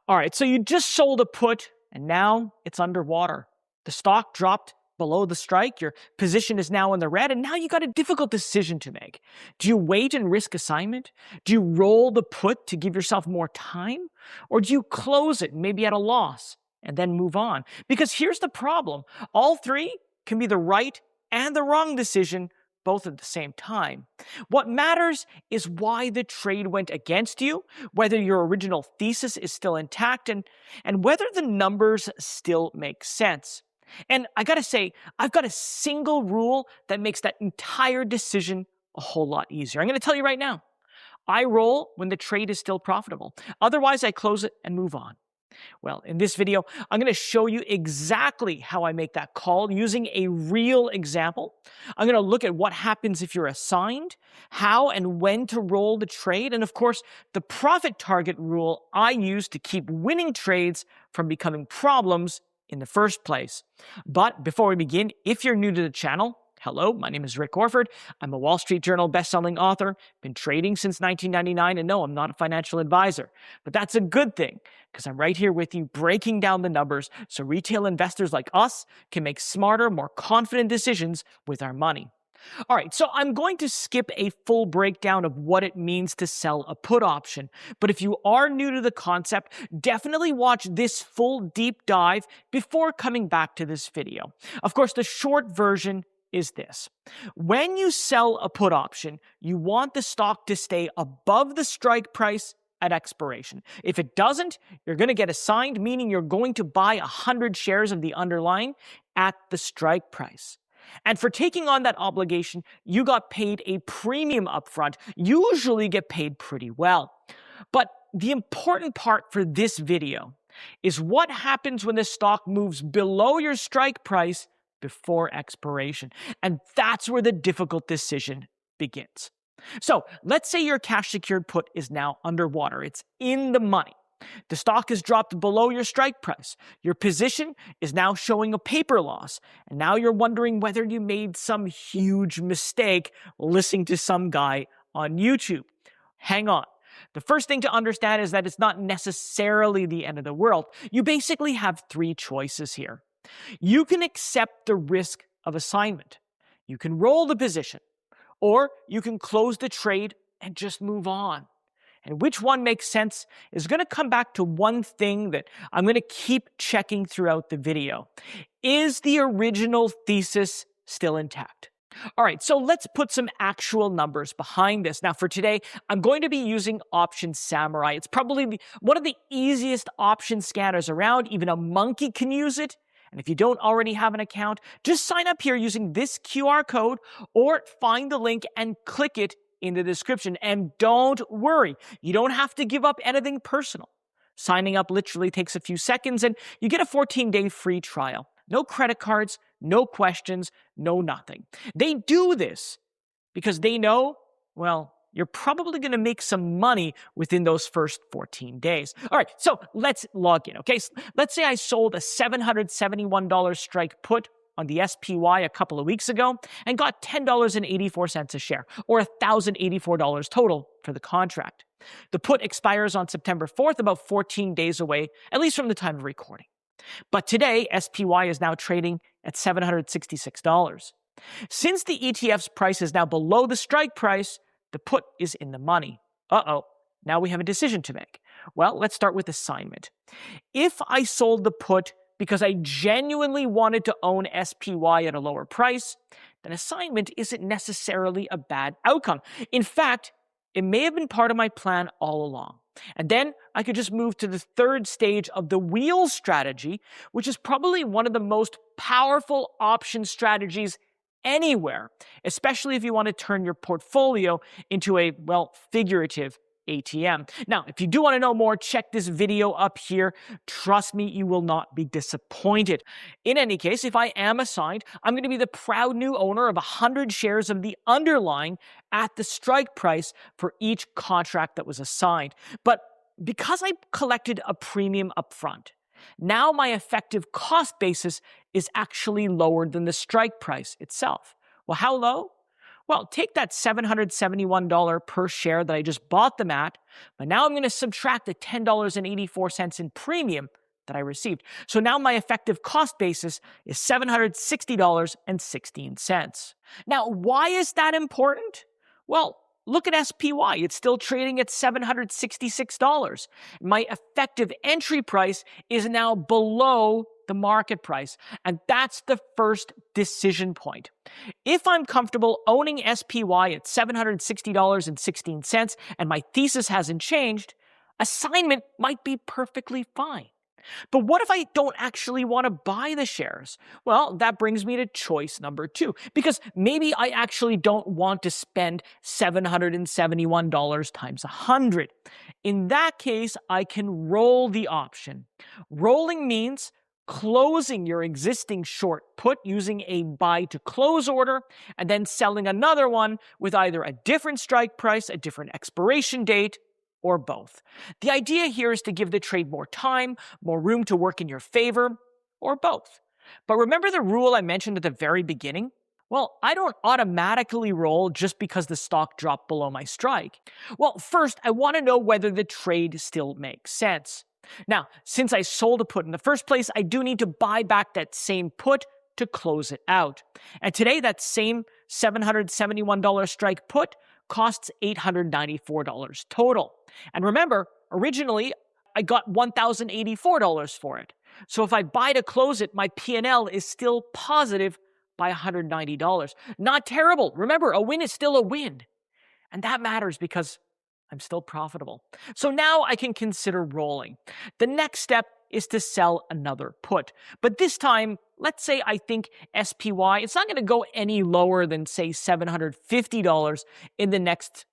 All right, so you just sold a put and now it's underwater. The stock dropped below the strike, your position is now in the red, and now you got a difficult decision to make. Do you wait and risk assignment? Do you roll the put to give yourself more time? Or do you close it, maybe at a loss, and then move on? Because here's the problem. All three can be the right and the wrong decision both at the same time. What matters is why the trade went against you, whether your original thesis is still intact, and whether the numbers still make sense. And I gotta say, I've got a single rule that makes that entire decision a whole lot easier. I'm gonna tell you right now. I roll when the trade is still profitable. Otherwise, I close it and move on. Well, in this video, I'm going to show you exactly how I make that call using a real example. I'm going to look at what happens if you're assigned, how and when to roll the trade, and of course, the profit target rule I use to keep winning trades from becoming problems in the first place. But before we begin, if you're new to the channel, hello, my name is Rick Orford. I'm a Wall Street Journal bestselling author, been trading since 1999, and no, I'm not a financial advisor. But that's a good thing, because I'm right here with you breaking down the numbers so retail investors like us can make smarter, more confident decisions with our money. All right, so I'm going to skip a full breakdown of what it means to sell a put option. But if you are new to the concept, definitely watch this full deep dive before coming back to this video. Of course, the short version is this. When you sell a put option, you want the stock to stay above the strike price at expiration. If it doesn't, you're going to get assigned, meaning you're going to buy 100 shares of the underlying at the strike price. And for taking on that obligation, you got paid a premium upfront, usually get paid pretty well. But the important part for this video is what happens when the stock moves below your strike price before expiration. And that's where the difficult decision begins. So let's say your cash secured put is now underwater. It's in the money. The stock has dropped below your strike price. Your position is now showing a paper loss. And now you're wondering whether you made some huge mistake listening to some guy on YouTube. Hang on. The first thing to understand is that it's not necessarily the end of the world. You basically have three choices here. You can accept the risk of assignment. You can roll the position, or you can close the trade and just move on. And which one makes sense is going to come back to one thing that I'm going to keep checking throughout the video. Is the original thesis still intact? All right, so let's put some actual numbers behind this. Now, for today, I'm going to be using Option Samurai. It's probably one of the easiest option scanners around. Even a monkey can use it. And if you don't already have an account, just sign up here using this QR code or find the link and click it in the description. And don't worry, you don't have to give up anything personal. Signing up literally takes a few seconds and you get a 14-day free trial. No credit cards, no questions, no nothing. They do this because they know, well, you're probably going to make some money within those first 14 days. All right, so let's log in, okay? Let's say I sold a $771 strike put on the SPY a couple of weeks ago and got $10.84 a share, or $1,084 total for the contract. The put expires on September 4th, about 14 days away, at least from the time of recording. But today, SPY is now trading at $766. Since the ETF's price is now below the strike price, the put is in the money. Uh-oh, now we have a decision to make. Well, let's start with assignment. If I sold the put because I genuinely wanted to own SPY at a lower price, then assignment isn't necessarily a bad outcome. In fact, it may have been part of my plan all along. And then I could just move to the third stage of the wheel strategy, which is probably one of the most powerful option strategies anywhere, especially if you want to turn your portfolio into a, well, figurative ATM. Now, if you do want to know more, check this video up here. Trust me, you will not be disappointed. In any case, if I am assigned, I'm going to be the proud new owner of 100 shares of the underlying at the strike price for each contract that was assigned. But because I collected a premium upfront, now my effective cost basis is actually lower than the strike price itself. Well, how low? Well, take that $771 per share that I just bought them at, but now I'm going to subtract the $10.84 in premium that I received. So now my effective cost basis is $760.16. Now, why is that important? Well, look at SPY. It's still trading at $766. My effective entry price is now below the market price, and that's the first decision point. If I'm comfortable owning SPY at $760.16 and my thesis hasn't changed, assignment might be perfectly fine. But what if I don't actually want to buy the shares? Well, that brings me to choice number 2, because maybe I actually don't want to spend $771 times 100. In that case, I can roll the option. Rolling means closing your existing short put using a buy to close order and then selling another one with either a different strike price, a different expiration date, or both. The idea here is to give the trade more time, more room to work in your favor, or both. But remember the rule I mentioned at the very beginning? Well, I don't automatically roll just because the stock dropped below my strike. Well, first, I want to know whether the trade still makes sense. Now, since I sold a put in the first place, I do need to buy back that same put to close it out. And today, that same $771 strike put costs $894 total. And remember, originally, I got $1,084 for it. So if I buy to close it, my P&L is still positive by $190. Not terrible. Remember, a win is still a win. And that matters because I'm still profitable. So now I can consider rolling. The next step is to sell another put. But this time, let's say I think SPY, it's not going to go any lower than, say, $750 in the next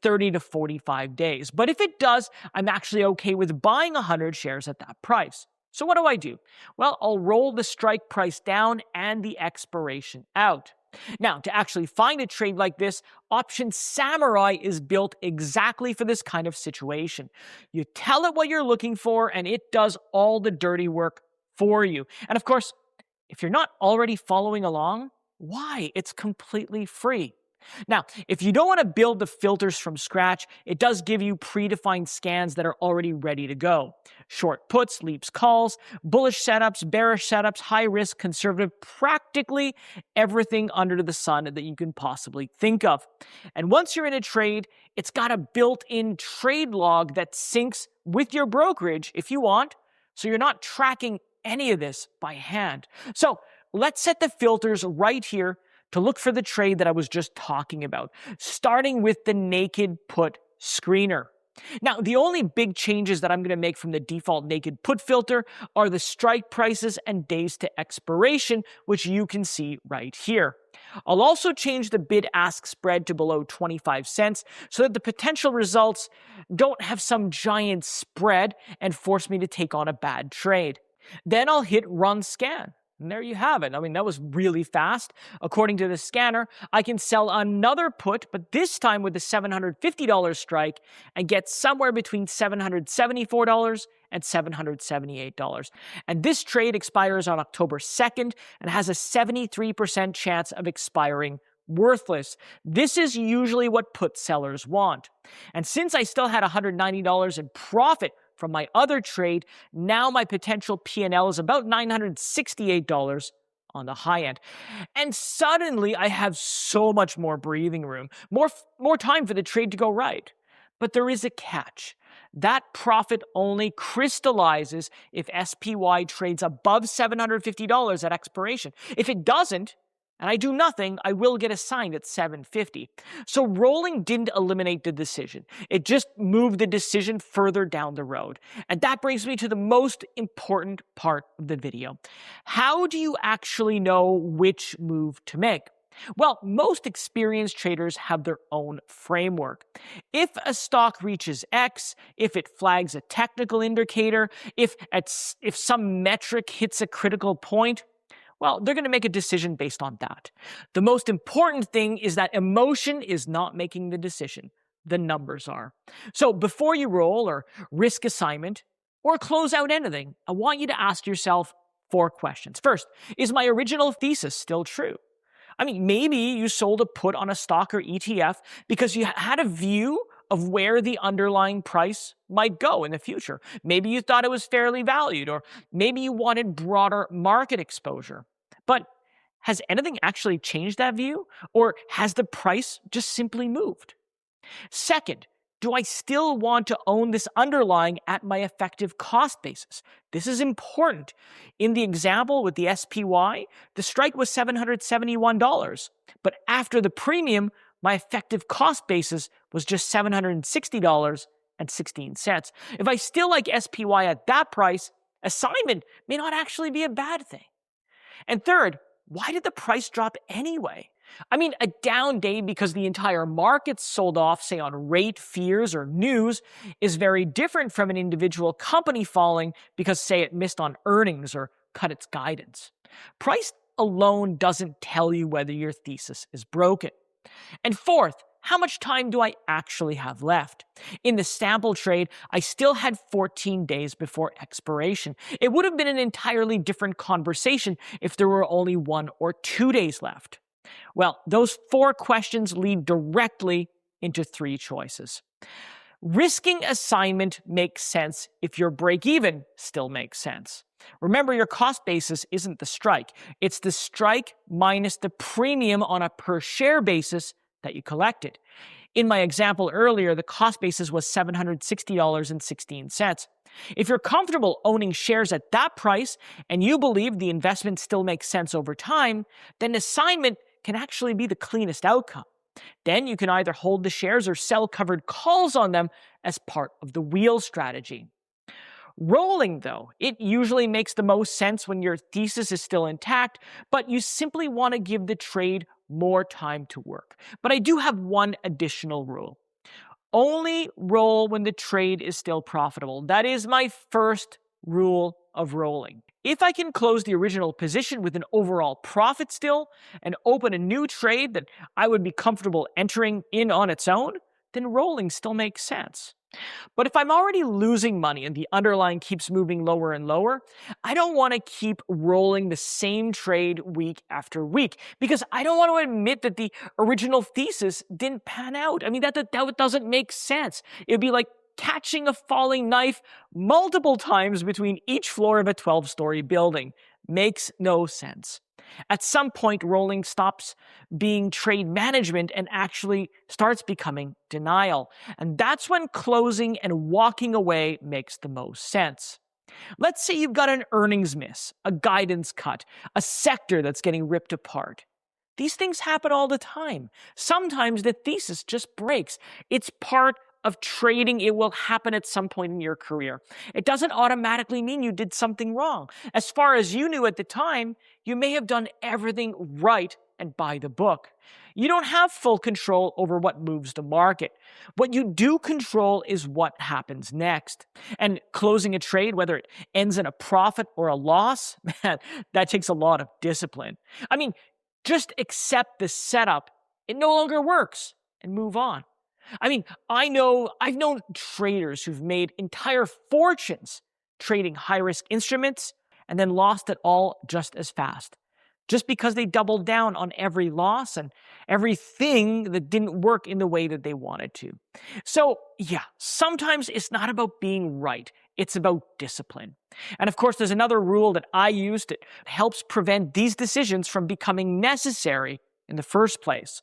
30 to 45 days. But if it does, I'm actually okay with buying 100 shares at that price. So what do? Well, I'll roll the strike price down and the expiration out. Now, to actually find a trade like this, Option Samurai is built exactly for this kind of situation. You tell it what you're looking for, and it does all the dirty work for you. And of course, if you're not already following along, why? It's completely free. Now, if you don't want to build the filters from scratch, it does give you predefined scans that are already ready to go. Short puts, leaps, calls, bullish setups, bearish setups, high risk, conservative, practically everything under the sun that you can possibly think of. And once you're in a trade, it's got a built-in trade log that syncs with your brokerage if you want, so you're not tracking any of this by hand. So let's set the filters right here to look for the trade that I was just talking about, starting with the naked put screener. Now, the only big changes that I'm going to make from the default naked put filter are the strike prices and days to expiration, which you can see right here. I'll also change the bid-ask spread to below 25 cents so that the potential results don't have some giant spread and force me to take on a bad trade. Then I'll hit run scan. And there you have it. I mean, that was really fast. According to the scanner, I can sell another put, but this time with a $750 strike and get somewhere between $774 and $778. And this trade expires on October 2nd and has a 73% chance of expiring worthless. This is usually what put sellers want. And since I still had $190 in profit from my other trade, now my potential P&L is about $968 on the high end. And suddenly I have so much more breathing room, more time for the trade to go right. But there is a catch. That profit only crystallizes if SPY trades above $750 at expiration. If it doesn't, and I do nothing, I will get assigned at $750. So rolling didn't eliminate the decision. It just moved the decision further down the road. And that brings me to the most important part of the video. How do you actually know which move to make? Well, most experienced traders have their own framework. If a stock reaches X, if it flags a technical indicator, if some metric hits a critical point, well, they're going to make a decision based on that. The most important thing is that emotion is not making the decision. The numbers are. So before you roll or risk assignment or close out anything, I want you to ask yourself 4 questions. First, is my original thesis still true? I mean, maybe you sold a put on a stock or ETF because you had a view of where the underlying price might go in the future. Maybe you thought it was fairly valued, or maybe you wanted broader market exposure. But has anything actually changed that view, or has the price just simply moved? Second, do I still want to own this underlying at my effective cost basis? This is important. In the example with the SPY, the strike was $771, but after the premium, my effective cost basis was just $760.16. If I still like SPY at that price, assignment may not actually be a bad thing. And third, why did the price drop anyway? I mean, a down day because the entire market sold off, say on rate fears or news, is very different from an individual company falling because, say, it missed on earnings or cut its guidance. Price alone doesn't tell you whether your thesis is broken. And fourth, how much time do I actually have left? In the sample trade, I still had 14 days before expiration. It would have been an entirely different conversation if there were only 1 or 2 days left. Well, those 4 questions lead directly into 3 choices. Risking assignment makes sense if your break-even still makes sense. Remember, your cost basis isn't the strike. It's the strike minus the premium on a per-share basis that you collected. In my example earlier, the cost basis was $760.16. If you're comfortable owning shares at that price and you believe the investment still makes sense over time, then assignment can actually be the cleanest outcome. Then you can either hold the shares or sell covered calls on them as part of the wheel strategy. Rolling, though, it usually makes the most sense when your thesis is still intact, but you simply want to give the trade more time to work. But I do have one additional rule. Only roll when the trade is still profitable. That is my first rule of rolling. If I can close the original position with an overall profit still and open a new trade that I would be comfortable entering in on its own, then rolling still makes sense. But if I'm already losing money and the underlying keeps moving lower and lower, I don't want to keep rolling the same trade week after week because I don't want to admit that the original thesis didn't pan out. I mean, that doesn't make sense. It'd be like catching a falling knife multiple times between each floor of a 12-story building. Makes no sense. At some point, rolling stops being trade management and actually starts becoming denial. And that's when closing and walking away makes the most sense. Let's say you've got an earnings miss, a guidance cut, a sector that's getting ripped apart. These things happen all the time. Sometimes the thesis just breaks. It's part of trading. It will happen at some point in your career. It doesn't automatically mean you did something wrong. As far as you knew at the time, you may have done everything right and by the book. You don't have full control over what moves the market. What you do control is what happens next. And closing a trade, whether it ends in a profit or a loss, man, that takes a lot of discipline. I mean, just accept the setup. It no longer works and move on. I mean, I've known traders who've made entire fortunes trading high-risk instruments and then lost it all just as fast, just because they doubled down on every loss and everything that didn't work in the way that they wanted to. So, yeah, sometimes it's not about being right. It's about discipline. And of course, there's another rule that I use that helps prevent these decisions from becoming necessary in the first place.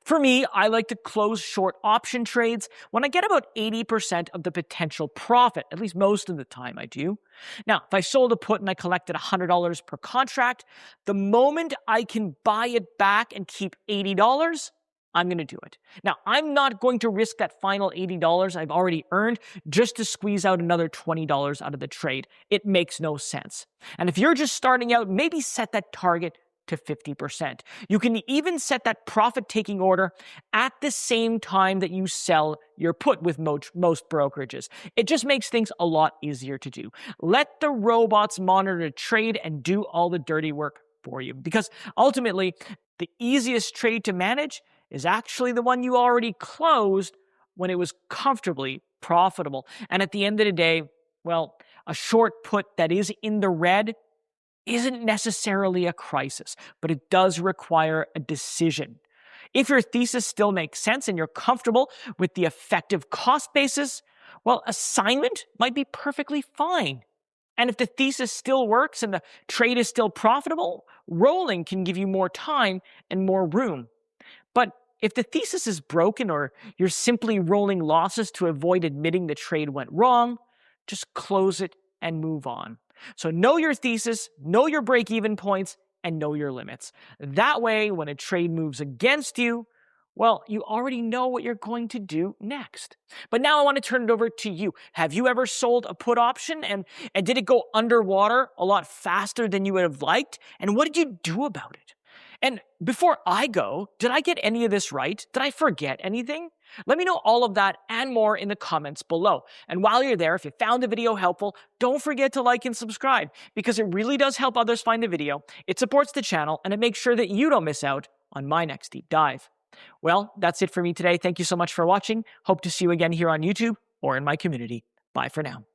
For me, I like to close short option trades when I get about 80% of the potential profit, at least most of the time I do. Now, if I sold a put and I collected $100 per contract, the moment I can buy it back and keep $80, I'm going to do it. Now, I'm not going to risk that final $80 I've already earned just to squeeze out another $20 out of the trade. It makes no sense. And if you're just starting out, maybe set that target to 50%. You can even set that profit-taking order at the same time that you sell your put with most brokerages. It just makes things a lot easier to do. Let the robots monitor the trade and do all the dirty work for you. Because ultimately, the easiest trade to manage is actually the one you already closed when it was comfortably profitable. And at the end of the day, well, a short put that is in the red isn't necessarily a crisis, but it does require a decision. If your thesis still makes sense and you're comfortable with the effective cost basis, well, assignment might be perfectly fine. And if the thesis still works and the trade is still profitable, rolling can give you more time and more room. But if the thesis is broken or you're simply rolling losses to avoid admitting the trade went wrong, just close it and move on. So know your thesis, know your break-even points, and know your limits. That way, when a trade moves against you, well, you already know what you're going to do next. But now I want to turn it over to you. Have you ever sold a put option and did it go underwater a lot faster than you would have liked? And what did you do about it? And before I go, did I get any of this right? Did I forget anything? Let me know all of that and more in the comments below. And while you're there, if you found the video helpful, don't forget to like and subscribe because it really does help others find the video. It supports the channel and it makes sure that you don't miss out on my next deep dive. Well, that's it for me today. Thank you so much for watching. Hope to see you again here on YouTube or in my community. Bye for now.